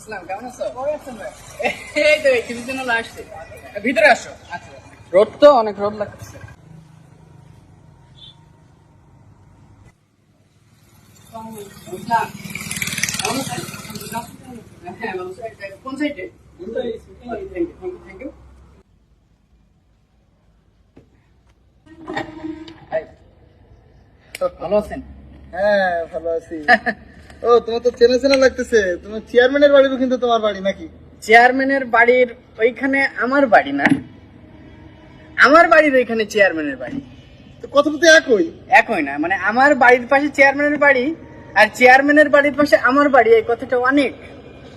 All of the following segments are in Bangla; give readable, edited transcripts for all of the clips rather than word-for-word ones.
ইসলাম কেমন আছো? এই তো কিছুর জন্য আসছে, ভিতরে আসো। আচ্ছা, রোদ তো অনেক রোদ লাগতেছে। বুঝলাম। হ্যাঁ, কোন সাইডে? Thank you. ভালো আছেন? হ্যাঁ ভালো আছি। ও তোমার তো চেনা চেনা লাগতেছে, তোমার চেয়ারম্যানের বাড়িও কিন্তু তোমার বাড়ি নাকি? চেয়ারম্যানের বাড়ির ওইখানে আমার বাড়ি না, আমার বাড়ির ওইখানে চেয়ারম্যানের বাড়ি। তো কথাটা তো একই। একই না, মানে আমার বাড়ির পাশে চেয়ারম্যানের বাড়ি আর চেয়ারম্যানের বাড়ির পাশে আমার বাড়ি, এই কথাটা অনেক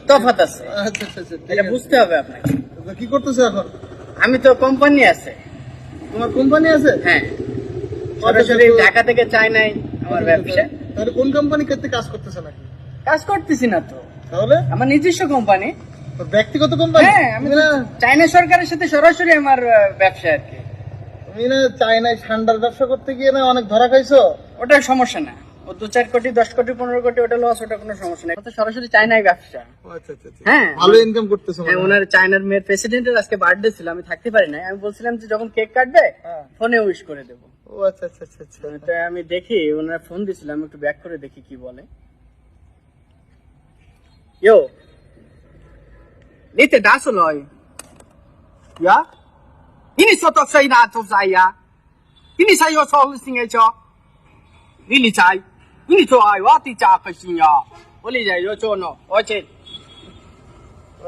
তফাৎ আছে। আচ্ছা আচ্ছা আচ্ছা, ঠিক এটা আছে। বুঝতে হবে আপনাকে। তো কি করতেছো এখন? আমি তো কোম্পানি আছে। তোমার কোম্পানি আছে? হ্যাঁ, সরাসরি ঢাকা থেকে চায়নায় আমার ব্যবসা। তাহলে কোন কোম্পানি ক্ষেত্রে কাজ করতেছো নাকি? কাজ করতেছি না তো, তাহলে আমার নিজস্ব কোম্পানি। তো ব্যক্তিগত কোম্পানি? হ্যাঁ, আমি তো চায়না সরকারের সাথে সরাসরি আমার ব্যবসা আর কি। তুমি না চায়নায় ঠান্ডার ব্যবসা করতে গিয়ে না অনেক ধরা খাইছো? ওটা সমস্যা না, ও 2-4 কোটি 10 কোটি 15 কোটি ওটা লস, ওটা কোনো সমস্যা নেই। তো সরাসরি চায়নায় ব্যবসা। আচ্ছা আচ্ছা আচ্ছা, হ্যাঁ, ভালো ইনকাম করতেছো। হ্যাঁ, ওনার চায়নার মেয়ের প্রেসিডেন্টের আজকে বার্থডে ছিল, আমি থাকতে পারি না। আমি বলছিলাম যে যখন কেক কাটবে ফোনে উইশ করে দেবো। ও আচ্ছা আচ্ছা আচ্ছা আচ্ছা। তো আমি দেখি ওনার ফোন দিছিলাম, একটু ব্যাক করে দেখি কি বলে। ইয়ো, নিতে দাসো লয় ইয়া ইনি সত সাই না তো সাই ইয়া ইনি সাই ইয়ো সল সিং এ চ ইনি চাই ইনি তো আই ওয়া তি চা কসিং ইয়া বলি যাই ইয়ো চো নো ওচে।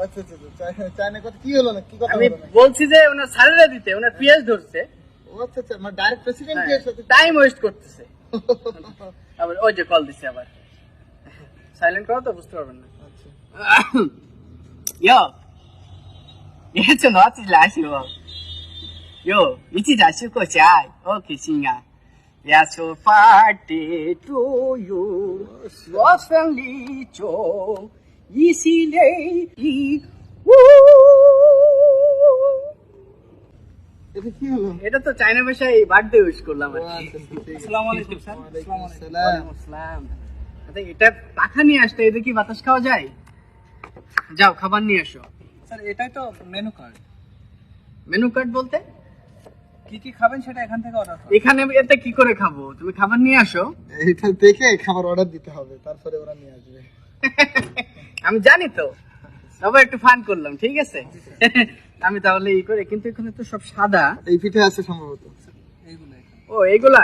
আচ্ছা আচ্ছা আচ্ছা, চায়না কথা কি হলো না, কি কথা আমি হলো না? বলছি যে ওনার স্যালারি দিতে, ওনার পিএস ধরছে, ও আচ্ছা আচ্ছা, মানে ডাইরেক্ট প্রেসিডেন্ট এর সাথে টাইম ওয়েস্ট করতেছে। আবার ওই যে কল দিছে, আবার সাইলেন্ট করো তো বুঝতে পারবেন না। আচ্ছা哟，你这哪子来是不？哟，你这在是个家，我开心呀。Happy birthday to you，我生日中一起来一呜。এটা কি হলো? এটা তো চায়না ভাষায় বার্থডে উইশ করলাম আর ও কি। আচ্ছা আচ্ছা, ঠিক আছে। আসসালামু আলাইকুম স্যার। ওয়ালাইকুম আসসালাম। ওয়ালাইকুম আসসালাম। আচ্ছা, এটা পাখা নিয়ে আসতে, এতে কি বাতাস খাওয়া যায়? যাও খাবার নিয়ে আসো। স্যার এটাই তো মেনু কার্ড, মেনু কার্ড বলতে কি কি খাবেন সেটা এখান থেকে অর্ডার করুন। এখানে এতে কি করে খাবো? তুমি খাবার নিয়ে আসো। এটা দেখে খাবার অর্ডার দিতে হবে, তারপরে ওরা নিয়ে আসবে। আমি জানি তো, তবে একটু ফান করলাম, ঠিক আছে? আমি তাহলে ই করে, কিন্তু এখানে তো সব সাদা। এই পিঠে আছে সম্ভবত। এইগুলো ও এইগুলা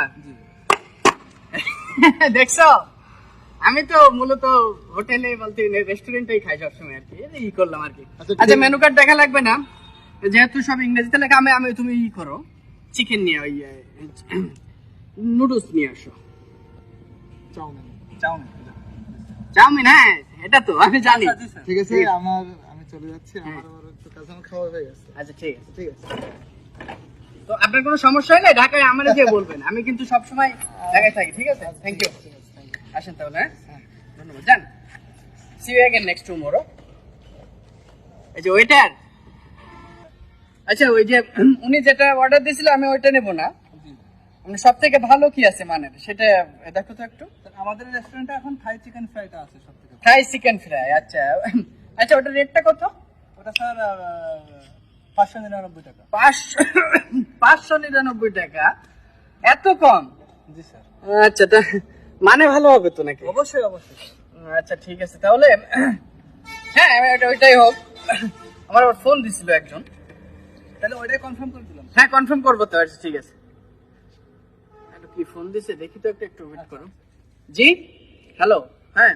দেখছো, আমি তো মূলত হোটেলে বলতে রেস্টুরেন্টেই খাই সবসময় আর কি, ই করলাম আর কি। আচ্ছা, ঠিক আচ্ছা, আছে। মেনু কার্ড দেখা লাগবে না, যেহেতু সব ইংরেজিতে লেখা। আমি তুমি ই করো, চিকেন নিয়ে ওই নুডলস নিয়ে আসো। চাউমিন। চাউমিন। চাউমিন, হ্যাঁ এটা তো আমি জানি। জি স্যার। ঠিক আছে, ঠিক আছে। আমি চলে যাচ্ছি, আমার আবার একটু কাজ আমার খাওয়া হয়ে গেছে। আচ্ছা ঠিক আছে। ঠিক আছে। তো আপনার কোনো সমস্যা হলে ঢাকায় আমারে যে বলবেন, আমি কিন্তু সবসময় ঢাকায় থাকি, ঠিক আছে? Thank you. আসেন তাহলে, হ্যাঁ ধন্যবাদ, যান। See you again next tomorrow. এই যে ওয়েটার, আচ্ছা ওই যে উনি যেটা অর্ডার দিয়েছিল আমি ওইটা নেব না, মানে সব থেকে ভালো কি আছে মানের সেটা দেখো তো একটু। স্যার, আমাদের রেস্টুরেন্টে এখন থাই চিকেন ফ্রাইটা আছে সবথেকে ভালো। ফ্রাই চিকেন ফ্রাই, আচ্ছা আচ্ছা, ওটার রেটটা কত? ওটা স্যার 599 টাকা। 599 টাকা? এত কম? জি স্যার। আচ্ছা, তা মানে ভালো হবে তো নাকি? অবশ্যই অবশ্যই। আচ্ছা ঠিক আছে তাহলে, হ্যাঁ ওইটাই হোক। আমার আবার ফোন দিছিল একজন, তাহলে ওইটাই কনফার্ম করে দিলাম। হ্যাঁ কনফার্ম করবো তো। আচ্ছা ঠিক আছে, একটু কি ফোন দিছে দেখি তো, একটু ওয়েট করো। জি হ্যালো, হ্যাঁ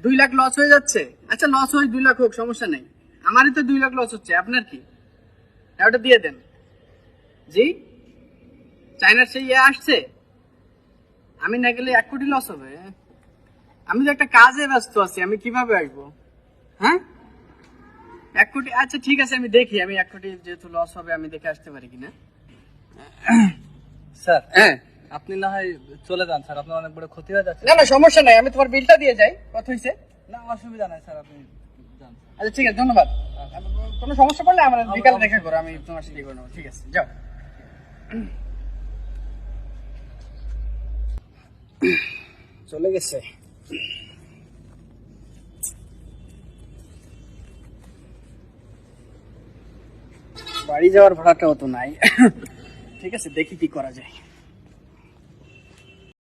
2 লাখ লস হয়ে যাচ্ছে। আচ্ছা লস হয় 2 লাখ হোক, সমস্যা নেই, আমারই তো 2 লাখ লস হচ্ছে, আপনার কি? হ্যাঁ ওটা দিয়ে দেন। জি চায়নার সেই ইয়ে আসছে, আমি না গেলে 1 কোটি লস হবে। আমি তো একটা কাজে ব্যস্ত আছি, আমি কিভাবে আসবো? হ্যাঁ 1 কোটি, আচ্ছা ঠিক আছে আমি দেখি, আমি 1 কোটি যেহেতু লস হবে আমি দেখে আসতে পারি কিনা। স্যার হ্যাঁ আপনি না হয় চলে যান স্যার, আপনার অনেক বড় ক্ষতি হয়ে যাচ্ছে। না না সমস্যা নাই, আমি তোমার বিলটা দিয়ে যাই। কত হয়েছে? না অসুবিধা নাই স্যার, আপনি যান। আচ্ছা ঠিক আছে, ধন্যবাদ। কোনো সমস্যা পড়লে আমার বিকালে দেখা করো, আমি তোমার সাথে করে নেবো। ঠিক আছে যাও। চলে গেছে। বাড়ি যাওয়ার ভাড়াটাও তো নাই। ঠিক আছে, দেখি কি করা যায়।